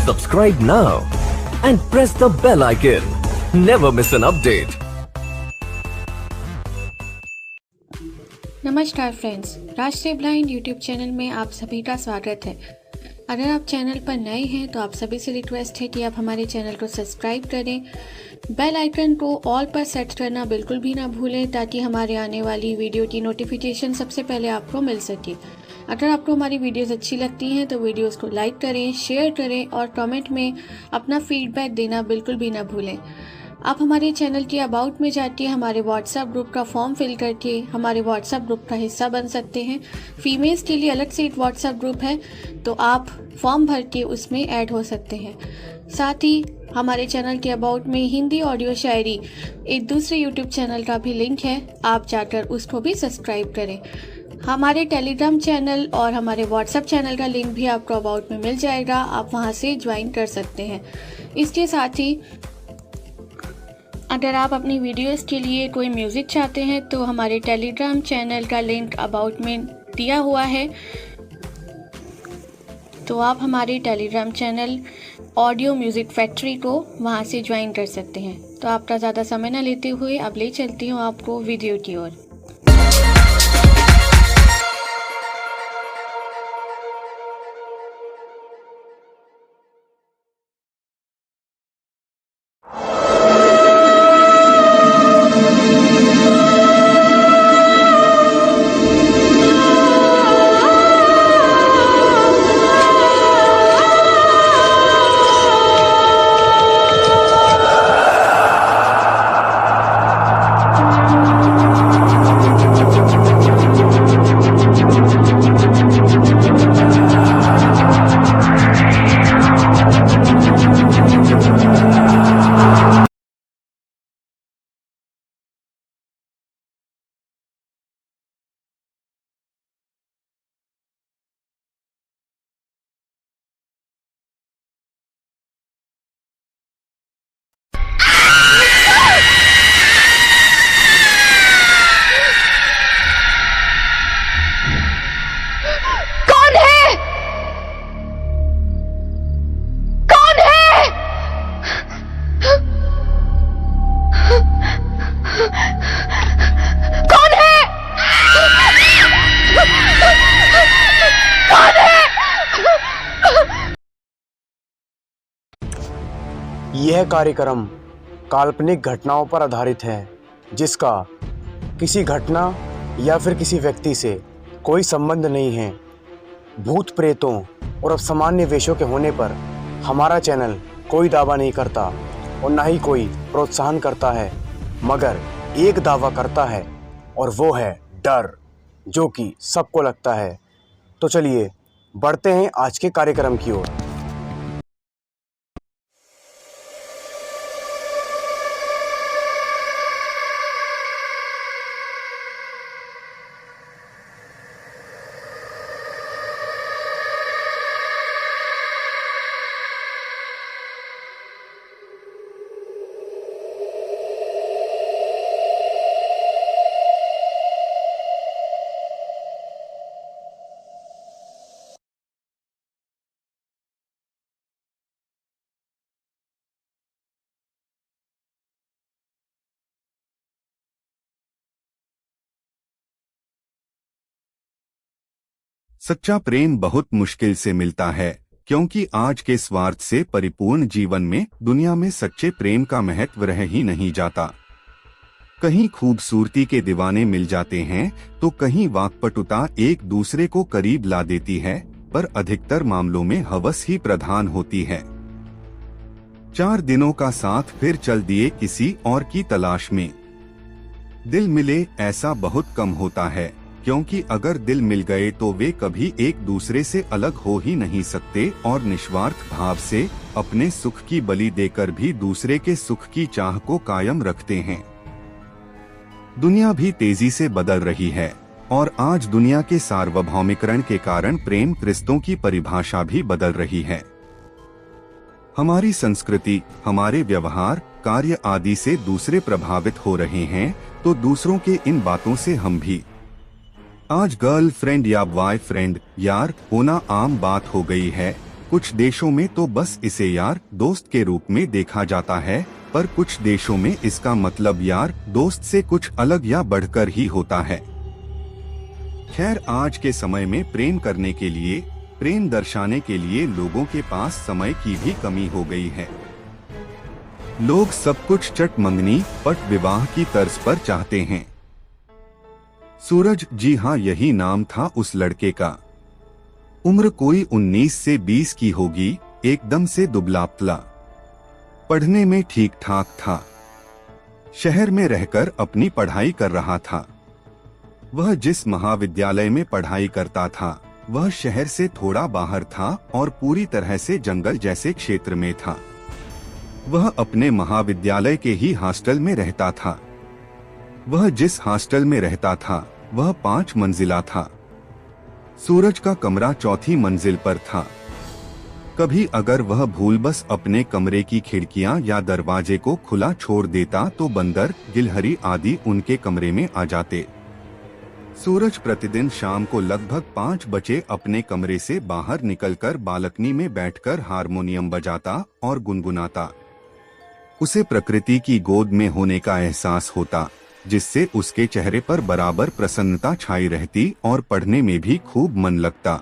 Subscribe now and press the bell icon. Never miss an update. नमस्कार friends, राष्ट्रीय blind YouTube channel में आप सभी का स्वागत है। अगर आप चैनल पर नए हैं तो आप सभी से रिक्वेस्ट है कि आप हमारे चैनल को सब्सक्राइब करें, बेल आइकन को ऑल पर सेट करना बिल्कुल भी ना भूलें ताकि हमारे आने वाली वीडियो की नोटिफिकेशन सबसे पहले आपको मिल सके। अगर आपको हमारी वीडियोस अच्छी लगती हैं तो वीडियोस को लाइक करें, शेयर करें और कमेंट में अपना फीडबैक देना बिल्कुल भी ना भूलें। आप हमारे चैनल के अबाउट में जाके हमारे व्हाट्सएप ग्रुप का फॉर्म फिल करके हमारे व्हाट्सएप ग्रुप का हिस्सा बन सकते हैं। फीमेल्स के लिए अलग से एक व्हाट्सएप ग्रुप है, तो आप फॉर्म भर के उसमें ऐड हो सकते हैं। साथ ही हमारे चैनल के अबाउट में हिंदी ऑडियो शायरी एक दूसरे यूट्यूब चैनल का भी लिंक है, आप जाकर उसको भी सब्सक्राइब करें। हमारे टेलीग्राम चैनल और हमारे व्हाट्सएप चैनल का लिंक भी आपको अबाउट में मिल जाएगा, आप वहां से ज्वाइन कर सकते हैं। इसके साथ ही अगर आप अपनी वीडियोस के लिए कोई म्यूज़िक चाहते हैं तो हमारे टेलीग्राम चैनल का लिंक अबाउट में दिया हुआ है, तो आप हमारे Telegram channel audio music factory को वहां से ज्वाइन कर सकते हैं। तो आपका ज़्यादा समय न लेते हुए अब ले चलती हूँ आपको वीडियो की ओर। यह कार्यक्रम काल्पनिक घटनाओं पर आधारित है, जिसका किसी घटना या फिर किसी व्यक्ति से कोई संबंध नहीं है। भूत प्रेतों और असामान्य वेशों के होने पर हमारा चैनल कोई दावा नहीं करता और ना ही कोई प्रोत्साहन करता है, मगर एक दावा करता है और वो है डर, जो कि सबको लगता है। तो चलिए बढ़ते हैं आज के कार्यक्रम की ओर। सच्चा प्रेम बहुत मुश्किल से मिलता है, क्योंकि आज के स्वार्थ से परिपूर्ण जीवन में दुनिया में सच्चे प्रेम का महत्व रह ही नहीं जाता। कहीं खूबसूरती के दीवाने मिल जाते हैं तो कहीं वाक्पटुता एक दूसरे को करीब ला देती है, पर अधिकतर मामलों में हवस ही प्रधान होती है। 4 दिनों का साथ फिर चल दिए किसी और की तलाश में। दिल मिले ऐसा बहुत कम होता है, क्योंकि अगर दिल मिल गए तो वे कभी एक दूसरे से अलग हो ही नहीं सकते और निस्वार्थ भाव से अपने सुख की बलि देकर भी दूसरे के सुख की चाह को कायम रखते हैं। दुनिया भी तेजी से बदल रही है और आज दुनिया के सार्वभौमिकरण के कारण प्रेम रिश्तों की परिभाषा भी बदल रही है। हमारी संस्कृति, हमारे व्यवहार, कार्य आदि से दूसरे प्रभावित हो रहे हैं, तो दूसरों के इन बातों से हम भी। आज गर्लफ्रेंड या बॉयफ्रेंड यार होना आम बात हो गई है, कुछ देशों में तो बस इसे यार दोस्त के रूप में देखा जाता है, पर कुछ देशों में इसका मतलब यार दोस्त से कुछ अलग या बढ़कर ही होता है। खैर, आज के समय में प्रेम करने के लिए, प्रेम दर्शाने के लिए लोगों के पास समय की भी कमी हो गई है। लोग सब कुछ चट मंगनी पट विवाह की तर्ज पर चाहते हैं। सूरज, जी हाँ, यही नाम था उस लड़के का। उम्र कोई 19 से 20 की होगी, एकदम से दुबला पतला, पढ़ने में ठीक ठाक था। शहर में रहकर अपनी पढ़ाई कर रहा था। वह जिस महाविद्यालय में पढ़ाई करता था वह शहर से थोड़ा बाहर था और पूरी तरह से जंगल जैसे क्षेत्र में था। वह अपने महाविद्यालय के ही हॉस्टल में रहता था। वह जिस हॉस्टल में रहता था वह 5 मंजिला था। सूरज का कमरा 4थी मंजिल पर था। कभी अगर वह भूलबस अपने कमरे की खिड़कियां या दरवाजे को खुला छोड़ देता तो बंदर, गिलहरी आदि उनके कमरे में आ जाते। सूरज प्रतिदिन शाम को लगभग 5 बजे अपने कमरे से बाहर निकलकर बालकनी में बैठकर हारमोनियम बजाता और गुनगुनाता। उसे प्रकृति की गोद में होने का एहसास होता, जिससे उसके चेहरे पर बराबर प्रसन्नता छाई रहती और पढ़ने में भी खूब मन लगता।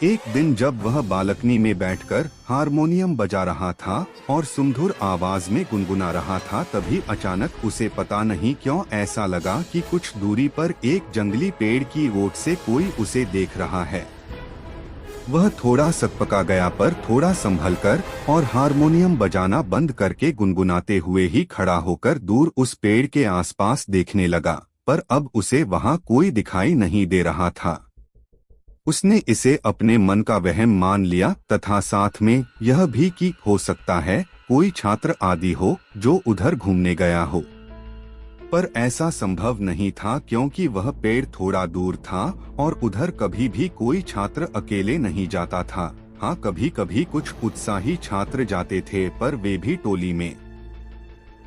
एक दिन जब वह बालकनी में बैठकर हारमोनियम बजा रहा था और सुमधुर आवाज में गुनगुना रहा था, तभी अचानक उसे पता नहीं क्यों ऐसा लगा कि कुछ दूरी पर एक जंगली पेड़ की ओट से कोई उसे देख रहा है। वह थोड़ा सकपका गया, पर थोड़ा संभलकर और हारमोनियम बजाना बंद करके गुनगुनाते हुए ही खड़ा होकर दूर उस पेड़ के आसपास देखने लगा, पर अब उसे वहां कोई दिखाई नहीं दे रहा था। उसने इसे अपने मन का वहम मान लिया तथा साथ में यह भी कि हो सकता है कोई छात्र आदि हो जो उधर घूमने गया हो, पर ऐसा संभव नहीं था क्योंकि वह पेड़ थोड़ा दूर था और उधर कभी भी कोई छात्र अकेले नहीं जाता था। हाँ, कभी कभी कुछ उत्साही छात्र जाते थे, पर वे भी टोली में।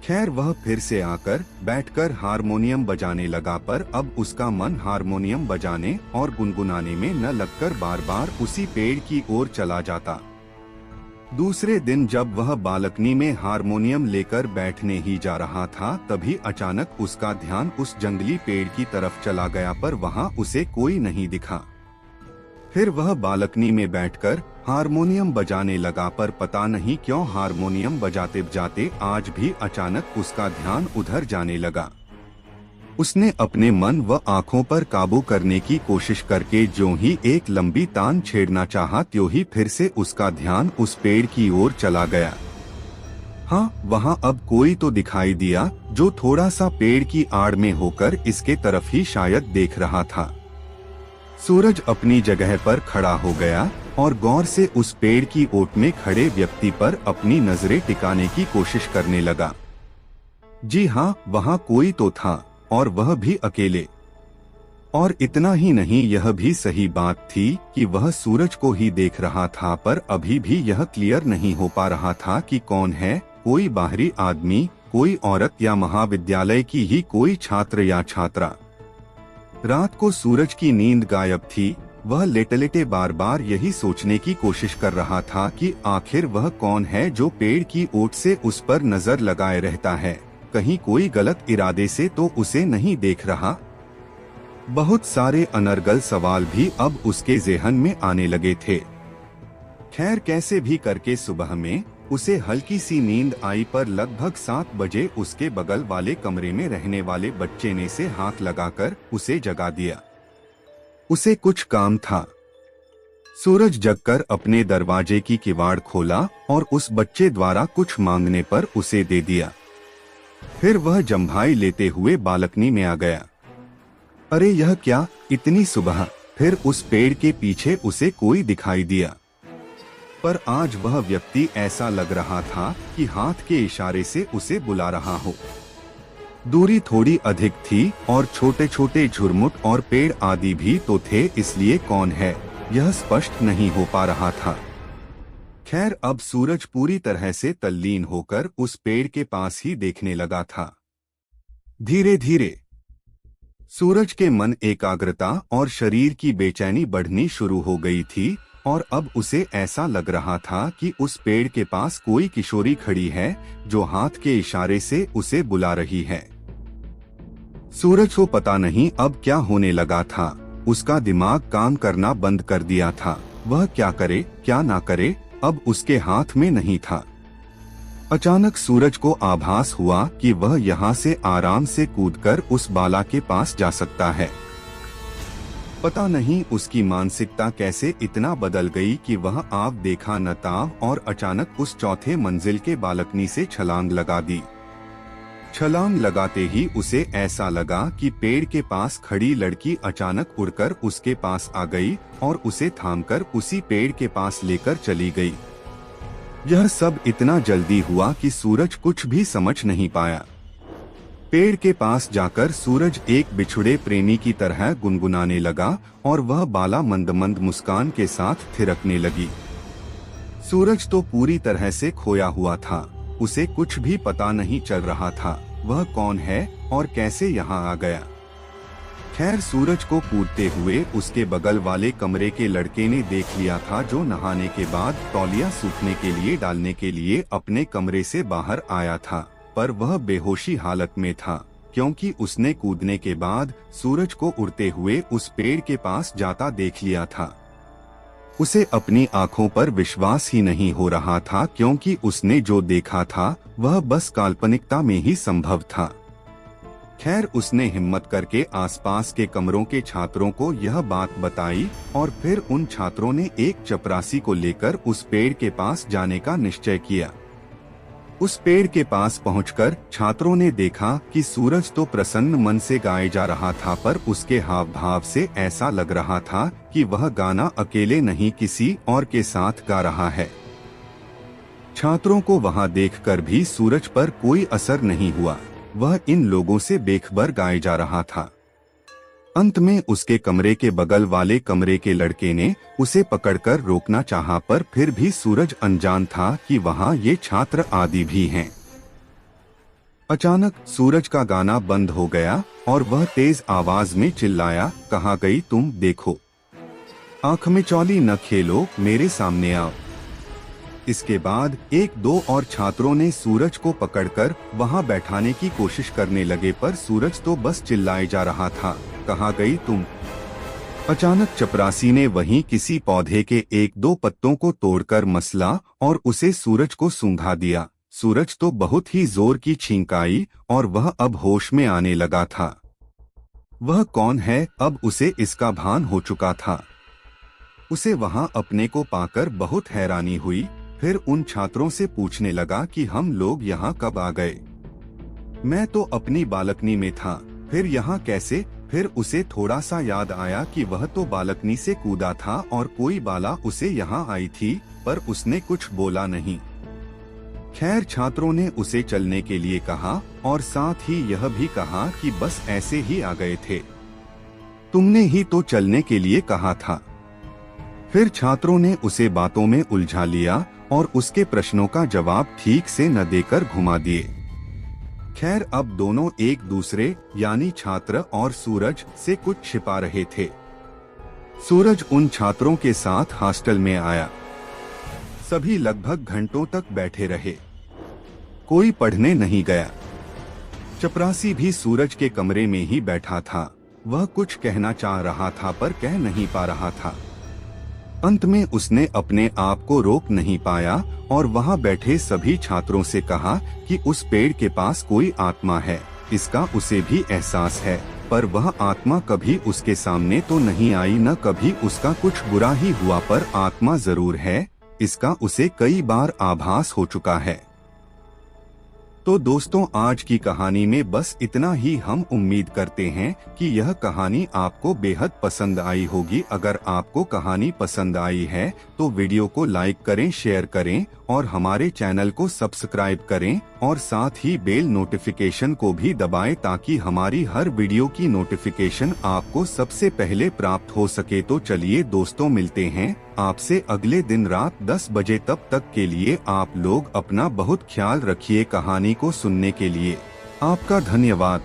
खैर, वह फिर से आकर बैठकर हारमोनियम बजाने लगा, पर अब उसका मन हारमोनियम बजाने और गुनगुनाने में न लगकर बार बार उसी पेड़ की ओर चला जाता। दूसरे दिन जब वह बालकनी में हारमोनियम लेकर बैठने ही जा रहा था, तभी अचानक उसका ध्यान उस जंगली पेड़ की तरफ चला गया, पर वहां उसे कोई नहीं दिखा। फिर वह बालकनी में बैठकर हारमोनियम बजाने लगा, पर पता नहीं क्यों हारमोनियम बजाते बजाते आज भी अचानक उसका ध्यान उधर जाने लगा। उसने अपने मन व आँखों पर काबू करने की कोशिश करके जो ही एक लंबी तान छेड़ना चाहा, त्यों ही फिर से उसका ध्यान उस पेड़ की ओर चला गया। हाँ, वहाँ अब कोई तो दिखाई दिया जो थोड़ा सा पेड़ की आड़ में होकर इसके तरफ ही शायद देख रहा था। सूरज अपनी जगह पर खड़ा हो गया और गौर से उस पेड़ की ओट में खड़े व्यक्ति पर अपनी नजरें टिकाने की कोशिश करने लगा। जी हाँ, वहाँ कोई तो था, और वह भी अकेले। और इतना ही नहीं, यह भी सही बात थी कि वह सूरज को ही देख रहा था, पर अभी भी यह क्लियर नहीं हो पा रहा था कि कौन है, कोई बाहरी आदमी, कोई औरत या महाविद्यालय की ही कोई छात्र या छात्रा। रात को सूरज की नींद गायब थी। वह लेटे लेटे बार बार यही सोचने की कोशिश कर रहा था कि आखिर वह कौन है जो पेड़ की ओट से उस पर नजर लगाए रहता है। कहीं कोई गलत इरादे से तो उसे नहीं देख रहा। बहुत सारे अनर्गल सवाल भी अब उसके ज़हन में आने लगे थे। खैर, कैसे भी करके सुबह में उसे हल्की सी नींद आई, पर लगभग 7 बजे उसके बगल वाले कमरे में रहने वाले बच्चे ने से हाथ लगाकर उसे जगा दिया। उसे कुछ काम था। सूरज जगकर अपने दरवाजे की किवाड़ खोला और उस बच्चे द्वारा कुछ मांगने पर उसे दे दिया। फिर वह जम्भाई लेते हुए बालकनी में आ गया। अरे यह क्या, इतनी सुबह? फिर उस पेड़ के पीछे उसे कोई दिखाई दिया, पर आज वह व्यक्ति ऐसा लग रहा था कि हाथ के इशारे से उसे बुला रहा हो। दूरी थोड़ी अधिक थी और छोटे छोटे झुरमुट और पेड़ आदि भी तो थे, इसलिए कौन है यह स्पष्ट नहीं हो पा रहा था। खैर, अब सूरज पूरी तरह से तल्लीन होकर उस पेड़ के पास ही देखने लगा था। धीरे धीरे सूरज के मन एकाग्रता और शरीर की बेचैनी बढ़नी शुरू हो गई थी और अब उसे ऐसा लग रहा था कि उस पेड़ के पास कोई किशोरी खड़ी है जो हाथ के इशारे से उसे बुला रही है। सूरज को पता नहीं अब क्या होने लगा था। उसका दिमाग काम करना बंद कर दिया था। वह क्या करे क्या ना करे अब उसके हाथ में नहीं था। अचानक सूरज को आभास हुआ कि वह यहाँ से आराम से कूदकर उस बाला के पास जा सकता है। पता नहीं उसकी मानसिकता कैसे इतना बदल गई कि वह आव देखा न ताव और अचानक उस चौथे मंजिल के बालकनी से छलांग लगा दी। छलांग लगाते ही उसे ऐसा लगा कि पेड़ के पास खड़ी लड़की अचानक उड़कर उसके पास आ गई और उसे थामकर उसी पेड़ के पास लेकर चली गई। यह सब इतना जल्दी हुआ कि सूरज कुछ भी समझ नहीं पाया। पेड़ के पास जाकर सूरज एक बिछुड़े प्रेमी की तरह गुनगुनाने लगा और वह बाला मंद मंद मुस्कान के साथ थिरकने लगी। सूरज तो पूरी तरह से खोया हुआ था। उसे कुछ भी पता नहीं चल रहा था वह कौन है और कैसे यहाँ आ गया। खैर सूरज को कूदते हुए उसके बगल वाले कमरे के लड़के ने देख लिया था, जो नहाने के बाद तौलिया सूखने के लिए डालने के लिए अपने कमरे से बाहर आया था, पर वह बेहोशी हालत में था क्योंकि उसने कूदने के बाद सूरज को उड़ते हुए उस पेड़ के पास जाता देख लिया था। उसे अपनी आंखों पर विश्वास ही नहीं हो रहा था क्योंकि उसने जो देखा था वह बस काल्पनिकता में ही संभव था। खैर उसने हिम्मत करके आसपास के कमरों के छात्रों को यह बात बताई और फिर उन छात्रों ने एक चपरासी को लेकर उस पेड़ के पास जाने का निश्चय किया। उस पेड़ के पास पहुंचकर छात्रों ने देखा कि सूरज तो प्रसन्न मन से गाए जा रहा था, पर उसके हाव भाव से ऐसा लग रहा था कि वह गाना अकेले नहीं किसी और के साथ गा रहा है। छात्रों को वहां देखकर भी सूरज पर कोई असर नहीं हुआ। वह इन लोगों से बेखबर गाए जा रहा था। अंत में उसके कमरे के बगल वाले कमरे के लड़के ने उसे पकड़कर रोकना चाहा, पर फिर भी सूरज अनजान था कि वहां ये छात्र आदि भी हैं। अचानक सूरज का गाना बंद हो गया और वह तेज आवाज में चिल्लाया, कहाँ गई तुम? देखो, आंख में चौली न खेलो, मेरे सामने आओ। इसके बाद एक दो और छात्रों ने सूरज को पकड़कर वहां बैठाने की कोशिश करने लगे, पर सूरज तो बस चिल्लाए जा रहा था, कहाँ गई तुम? अचानक चपरासी ने वहीं किसी पौधे के एक दो पत्तों को तोड़कर मसला और उसे सूरज को सूंघा दिया। सूरज तो बहुत ही जोर की छींक आई और वह अब होश में आने लगा था। वह कौन है अब उसे इसका भान हो चुका था। उसे वहां अपने को पाकर बहुत हैरानी हुई। फिर उन छात्रों से पूछने लगा कि हम लोग यहाँ कब आ गए? मैं तो अपनी बालकनी में था, फिर यहाँ कैसे? फिर उसे थोड़ा सा याद आया कि वह तो बालकनी से कूदा था और कोई बाला उसे यहाँ आई थी, पर उसने कुछ बोला नहीं। खैर छात्रों ने उसे चलने के लिए कहा और साथ ही यह भी कहा कि बस ऐसे ही आ गए थे, तुमने ही तो चलने के लिए कहा था। फिर छात्रों ने उसे बातों में उलझा लिया और उसके प्रश्नों का जवाब ठीक से न देकर घुमा दिए। खैर अब दोनों एक दूसरे यानी छात्र और सूरज से कुछ छिपा रहे थे। सूरज उन छात्रों के साथ हॉस्टल में आया। सभी लगभग घंटों तक बैठे रहे, कोई पढ़ने नहीं गया। चपरासी भी सूरज के कमरे में ही बैठा था। वह कुछ कहना चाह रहा था पर कह नहीं पा रहा था। अंत में उसने अपने आप को रोक नहीं पाया और वहां बैठे सभी छात्रों से कहा कि उस पेड़ के पास कोई आत्मा है, इसका उसे भी एहसास है, पर वह आत्मा कभी उसके सामने तो नहीं आई, न कभी उसका कुछ बुरा ही हुआ, पर आत्मा जरूर है, इसका उसे कई बार आभास हो चुका है। तो दोस्तों आज की कहानी में बस इतना ही। हम उम्मीद करते हैं कि यह कहानी आपको बेहद पसंद आई होगी। अगर आपको कहानी पसंद आई है तो वीडियो को लाइक करें, शेयर करें और हमारे चैनल को सब्सक्राइब करें और साथ ही बेल नोटिफिकेशन को भी दबाएं ताकि हमारी हर वीडियो की नोटिफिकेशन आपको सबसे पहले प्राप्त हो सके। तो चलिए दोस्तों मिलते हैं आपसे अगले दिन रात 10 बजे। तब तक के लिए आप लोग अपना बहुत ख्याल रखिए। कहानी को सुनने के लिए आपका धन्यवाद।